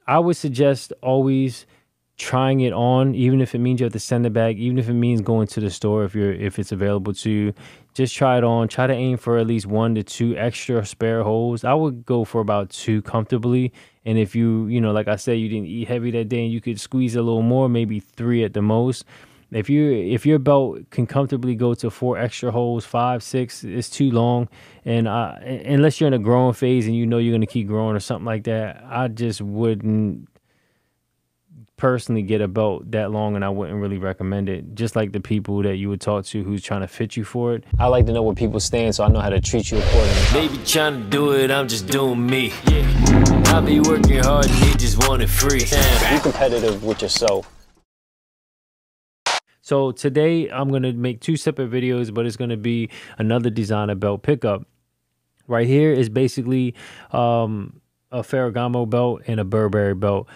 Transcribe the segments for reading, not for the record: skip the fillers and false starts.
I would suggest always trying it on, even if it means you have to send it back, even if it means going to the store if it's available to you. Just try it on. Try to aim for at least 1 to 2 extra spare holes. I would go for about 2 comfortably. And if like I said, you didn't eat heavy that day and you could squeeze a little more, maybe 3 at the most. If your belt can comfortably go to 4 extra holes, 5, 6, it's too long. And unless you're in a growing phase and you're going to keep growing or something like that, I just wouldn't personally get a belt that long, and I wouldn't really recommend it. Just like the people that you would talk to who's trying to fit you for it, I like to know where people stand so I know how to treat you accordingly. They be trying to do it, I'm just doing me. I be working hard and they just want it free. Be competitive with yourself. So today I'm going to make 2 separate videos, but it's going to be another designer belt pickup. Right here is basically a Ferragamo belt and a Burberry belt.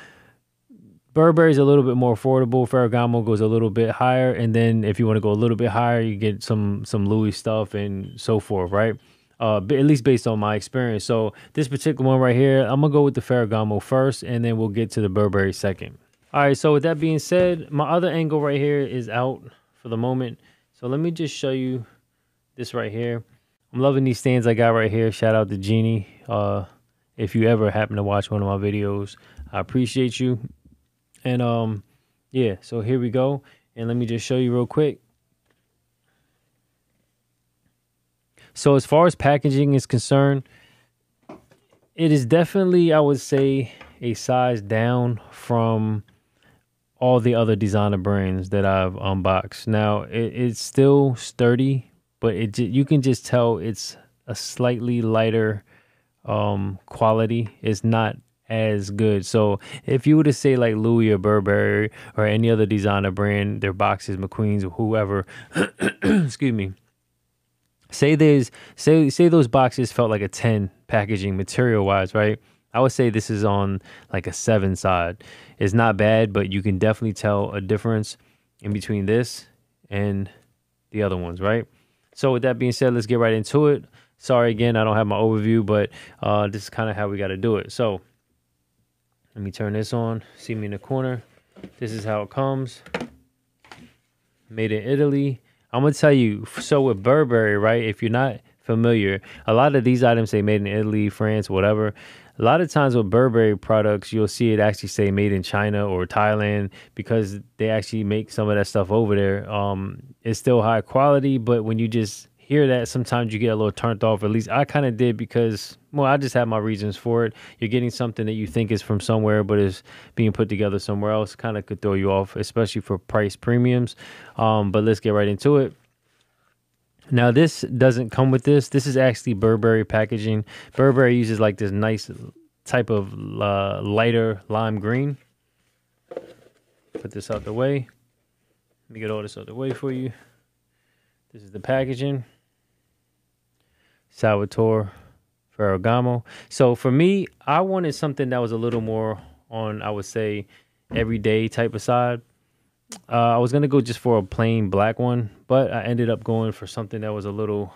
Burberry is a little bit more affordable. Ferragamo goes a little bit higher, and then if you want to go a little bit higher, you get some Louis stuff and so forth, right? At least based on my experience. So this particular one right here, I'm gonna go with the Ferragamo first, and then we'll get to the Burberry second. All right, so with that being said, my other angle right here is out for the moment. So let me just show you this right here. I'm loving these stands I got right here. Shout out to Jeannie. If you ever happen to watch one of my videos, I appreciate you. And yeah, so here we go. And let me just show you real quick. So as far as packaging is concerned, it is definitely, I would say, a size down from all the other designer brands that I've unboxed. Now, it's still sturdy, but you can just tell it's a slightly lighter quality. It's not as good. So if you were to say like Louis or Burberry or any other designer brand, their boxes, McQueen's or whoever, excuse me, say those boxes felt like a 10 packaging material wise, right? I would say this is on like a 7 side. It's not bad, but you can definitely tell a difference in between this and the other ones, right? So with that being said, let's get right into it. Sorry again, I don't have my overview, but this is kind of how we got to do it. So let me turn this on. See me in the corner. This is how it comes. Made in Italy. I'm going to tell you, so with Burberry, right, if you're not familiar, a lot of these items say made in Italy, France, whatever. A lot of times with Burberry products, you'll see it actually say made in China or Thailand because they actually make some of that stuff over there. It's still high quality, but when you just hear that, sometimes you get a little turned off. At least I kind of did because, well, I just have my reasons for it. You're getting something that you think is from somewhere, but is being put together somewhere else. Kind of could throw you off, especially for price premiums. But let's get right into it. Now, this doesn't come with this. This is actually Burberry packaging. Burberry uses like this nice type of lighter lime green. Put this out the way. Let me get all this out the way for you. This is the packaging. Salvatore, Ferragamo. So for me, I wanted something that was a little more on, I would say, everyday type of side. I was going to go just for a plain black one, but I ended up going for something that was a little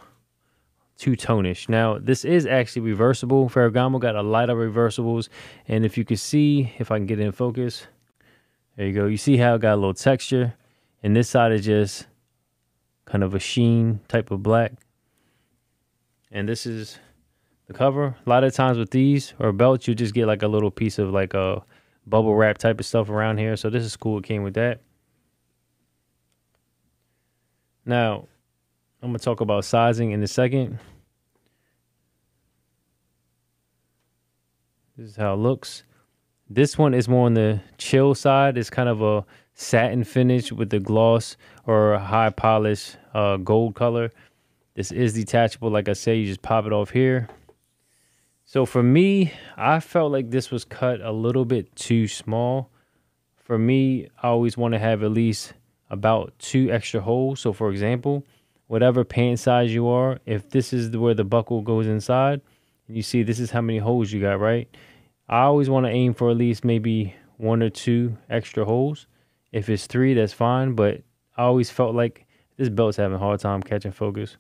two-tonish. Now, this is actually reversible. Ferragamo got a lot of reversibles, and if you can see, if I can get it in focus, there you go. You see how it got a little texture, and this side is just kind of a sheen type of black. And this is the cover. A lot of times with these or belts, you just get like a little piece of like a bubble wrap type of stuff around here. So this is cool. It came with that. Now, I'm going to talk about sizing in a second. This is how it looks. This one is more on the chill side. It's kind of a satin finish with the gloss or high polish gold color. This is detachable. Like I say, you just pop it off here. So for me, I felt like this was cut a little bit too small. For me, I always want to have at least about 2 extra holes. So for example, whatever pant size you are, if this is where the buckle goes inside, and you see this is how many holes you got, right? I always want to aim for at least maybe 1 or 2 extra holes. If it's 3, that's fine. But I always felt like this belt's having a hard time catching focus.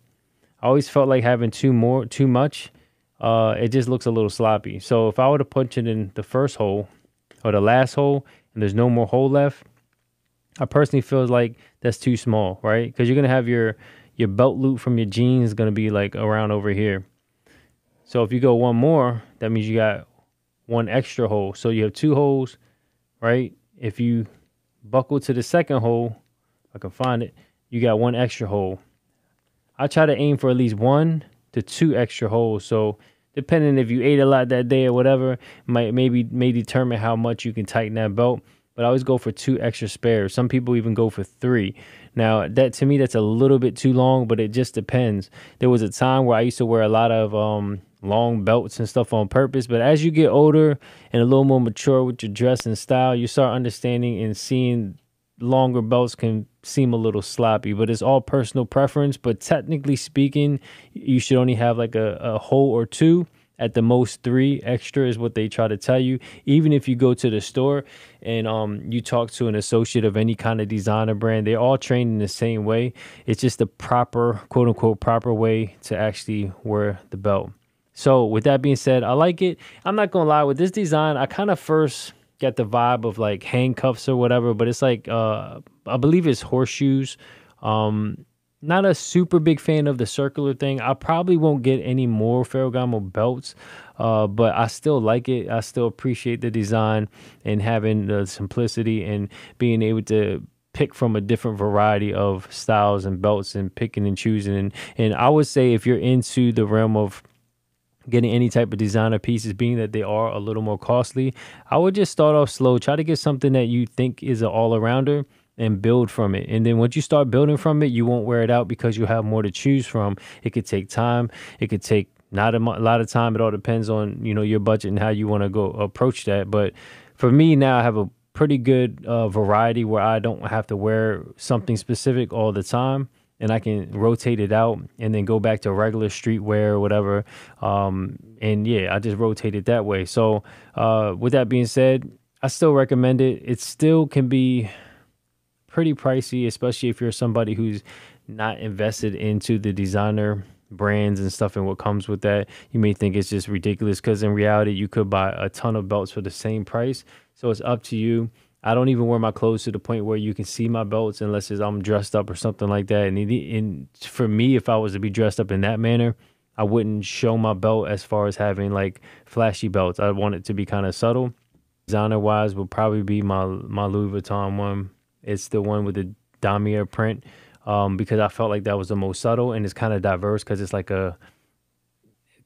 I always felt like having too much, it just looks a little sloppy. So if I were to punch it in the first hole, or the last hole and there's no more hole left, I personally feel like that's too small, right? Because you're gonna have your belt loop from your jeans is gonna be like around over here. So if you go one more, that means you got one extra hole. So you have two holes, right? If you buckle to the second hole, I can find it, you got one extra hole. I try to aim for at least 1 to 2 extra holes. So depending if you ate a lot that day or whatever, may determine how much you can tighten that belt. But I always go for 2 extra spares. Some people even go for 3. Now, that to me, that's a little bit too long, but it just depends. There was a time where I used to wear a lot of long belts and stuff on purpose. But as you get older and a little more mature with your dress and style, you start understanding and seeing longer belts can seem a little sloppy, but it's all personal preference. But technically speaking, you should only have like a hole or 2. At the most 3 extra is what they try to tell you. Even if you go to the store and you talk to an associate of any kind of designer brand, they're all trained in the same way. It's just the proper, quote unquote, proper way to actually wear the belt. So with that being said, I like it. I'm not gonna lie, with this design, I kind of first get the vibe of like handcuffs or whatever, but it's like I believe it's horseshoes. Not a super big fan of the circular thing. I probably won't get any more Ferragamo belts, but I still like it. I still appreciate the design and having the simplicity and being able to pick from a different variety of styles and belts and picking and choosing. And I would say if you're into the realm of getting any type of designer pieces, being that they are a little more costly, I would just start off slow. Try to get something that you think is an all-arounder and build from it. And then once you start building from it, you won't wear it out because you have more to choose from. It could take time. It could take not a lot of time. It all depends on, you know, your budget and how you want to go approach that. But for me now, I have a pretty good variety where I don't have to wear something specific all the time. And I can rotate it out and then go back to regular streetwear or whatever. And yeah, I just rotate it that way. So with that being said, I still recommend it. It still can be pretty pricey, especially if you're somebody who's not invested into the designer brands and stuff and what comes with that. You may think it's just ridiculous because in reality, you could buy a ton of belts for the same price. So it's up to you. I don't even wear my clothes to the point where you can see my belts unless I'm dressed up or something like that. And for me, if I was to be dressed up in that manner, I wouldn't show my belt as far as having like flashy belts. I want it to be kind of subtle. Designer wise would probably be my Louis Vuitton one. It's the one with the damier print because I felt like that was the most subtle, and it's kind of diverse because it's like a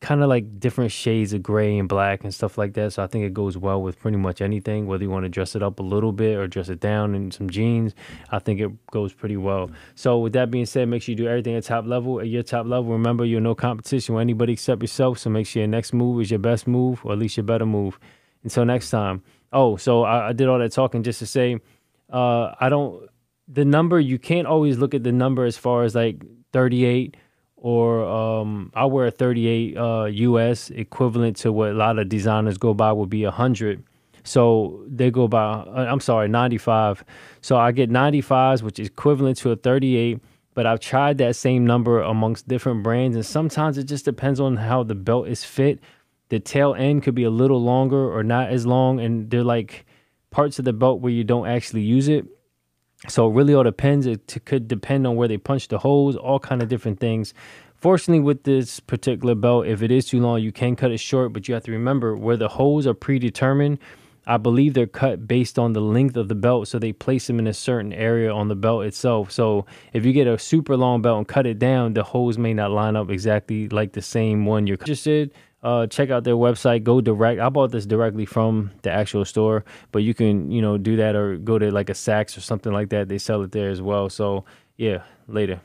kind of like different shades of gray and black and stuff like that. So I think it goes well with pretty much anything, whether you want to dress it up a little bit or dress it down in some jeans. I think it goes pretty well. So with that being said, make sure you do everything at top level. At your top level, remember, you're no competition with anybody except yourself. So make sure your next move is your best move, or at least your better move. Until next time. Oh, so I did all that talking just to say, the number, you can't always look at the number as far as like 38 or I wear a 38 US, equivalent to what a lot of designers go by would be 100. So they go by, 95. So I get 95s, which is equivalent to a 38, but I've tried that same number amongst different brands. And sometimes it just depends on how the belt is fit. The tail end could be a little longer or not as long. And they're like parts of the belt where you don't actually use it. So it really all depends. It could depend on where they punch the holes, all kind of different things. Fortunately, with this particular belt, if it is too long, you can cut it short, but you have to remember where the holes are predetermined. I believe they're cut based on the length of the belt, so they place them in a certain area on the belt itself. So if you get a super long belt and cut it down, the holes may not line up exactly like the same one you're interested. Check out their website, go direct. I bought this directly from the actual store, but you can, do that or go to like a Saks or something like that. They sell it there as well. So yeah, later.